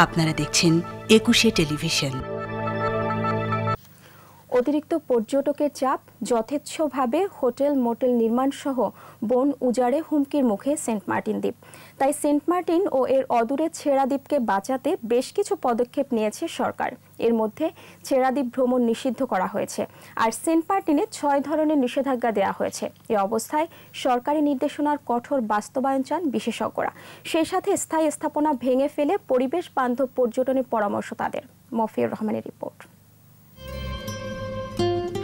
আপনারা দেখছেন ২১শে টেলিভিশন। অতিরিক্ত পর্যটকের চাপ, যথেচ্ছভাবে হোটেল মোটেল নির্মাণ সহ বন উজাড়ে হুমকির মুখে সেন্ট মার্টিন দ্বীপ। তাই সেন্ট মার্টিন ও এর অদূরে ছেড়া দ্বীপকে বাঁচাতে বেশ কিছু পদক্ষেপ নিয়েছে সরকার। এর মধ্যে ছেড়া দ্বীপ ভ্রমণ নিষিদ্ধ করা হয়েছে, আর সেন্ট মার্টিনে ৬ ধরনের নিষেধাজ্ঞা দেওয়া হয়েছে। এ অবস্থায় সরকারি নির্দেশনার কঠোর বাস্তবায়ন চান বিশেষজ্ঞরা। সেই সাথে স্থায়ী স্থাপনা ভেঙে ফেলে পরিবেশ বান্ধব পর্যটনের পরামর্শ তাদের। মফিউর রহমানের রিপোর্ট।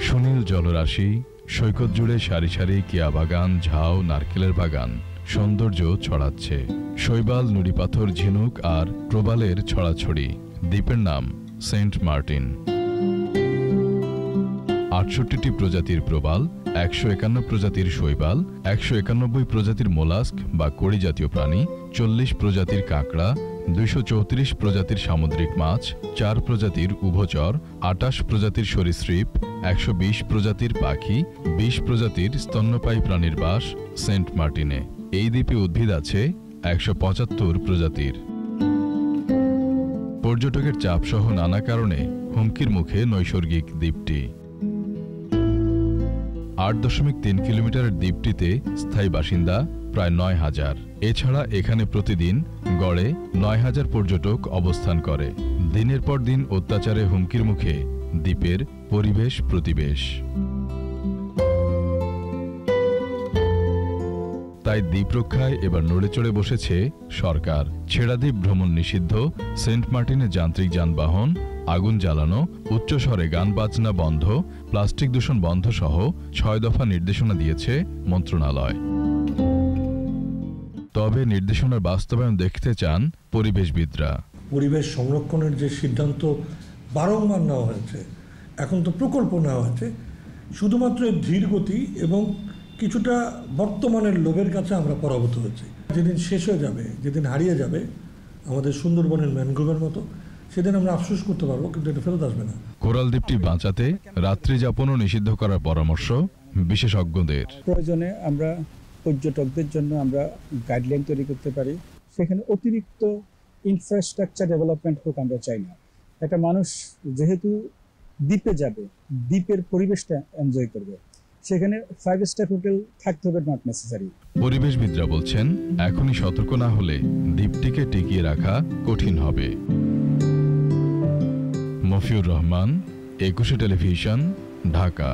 সুনীল জলরাশি, সৈকত জুড়ে সারি সারি কিয়া বাগান, ঝাউ, নারকেলের বাগান সৌন্দর্য ছড়াচ্ছে। শৈবাল, নুড়িপাথর, ঝিনুক আর প্রবালের ছড়াছড়ি। দ্বীপের নাম সেন্ট মার্টিন। ৬৮টি প্রজাতির প্রবাল, ১৫১ প্রজাতির শৈবাল, ১৯১ প্রজাতির মোলাস্ক বা কড়ি জাতীয় প্রাণী, ৪০ প্রজাতির কাঁকড়া, ২৩৪ প্রজাতির সামুদ্রিক মাছ, ৪ প্রজাতির উভচর, ২৮ প্রজাতির সরীসৃপ, ১২০ প্রজাতির পাখি, ২০ প্রজাতির স্তন্যপায়ী প্রাণীর বাস সেন্ট মার্টিনে। এই দ্বীপে উদ্ভিদ আছে ১৭৫ প্রজাতির। পর্যটকের চাপসহ নানা কারণে হুমকির মুখে নৈসর্গিক দ্বীপটি। ৮.৩ কিলোমিটারের দ্বীপটিতে স্থায়ী বাসিন্দা প্রায় ৯,০০০। এছাড়া এখানে প্রতিদিন গড়ে ৯,০০০ পর্যটক অবস্থান করে। দিনের পর দিন অত্যাচারে হুমকির মুখে দ্বীপের পরিবেশ প্রতিবেশ। তাই দ্বীপ রক্ষায় এবার নড়েচড়ে বসেছে সরকার। ছেড়া দ্বীপ ভ্রমণ নিষিদ্ধ, সেন্ট মার্টিনে যান্ত্রিক যানবাহন, আগুন জ্বালানো, উচ্চস্বরে গান বাজনা বন্ধ, প্লাস্টিক দূষণ বন্ধ সহ ৬ দফা নির্দেশনা দিয়েছে মন্ত্রণালয়। তবে নির্দেশনার বাস্তবায়ন দেখতে চান পরিবেশবিদরা। পরিবেশ সংরক্ষণের যে সিদ্ধান্ত বারংবার নেওয়া হয়েছে, এখন তো প্রকল্প নেওয়া হয়েছে, শুধুমাত্র ধীর গতি এবং কিছুটা বর্তমানের লোভের কাছে আমরা পরাভূত হয়েছি। যেদিন শেষ হয়ে যাবে, যেদিন হারিয়ে যাবে আমাদের সুন্দরবনের ম্যানগ্রোভের মতো, সেদিন আমরা আফসোস করতে পারবো, কিন্তু এটা ফেরত আসবে না। কোরাল দ্বীপটি বাঁচাতে রাত্রি যাপনও নিষিদ্ধ করার পরামর্শ বিশেষজ্ঞদের। প্রয়োজনে আমরা পর্যটকদের জন্য আমরা গাইডলাইন তৈরি করতে পারি। সেখানে অতিরিক্ত ইনফ্রাস্ট্রাকচার ডেভেলপমেন্ট হোক আমরা চাই না। একটা মানুষ যেহেতু দ্বীপে যাবে, দ্বীপের পরিবেশটা এনজয় করবে, সেখানে 5 স্টার হোটেল থাকতে হবে নট নেসেসারি। পরিবেশবিদরা বলছেন এখনই সতর্ক না হলে দ্বীপটিকে টিকিয়ে রাখা কঠিন হবে। মফিউর রহমান, ২১শে টেলিভিশন, ঢাকা।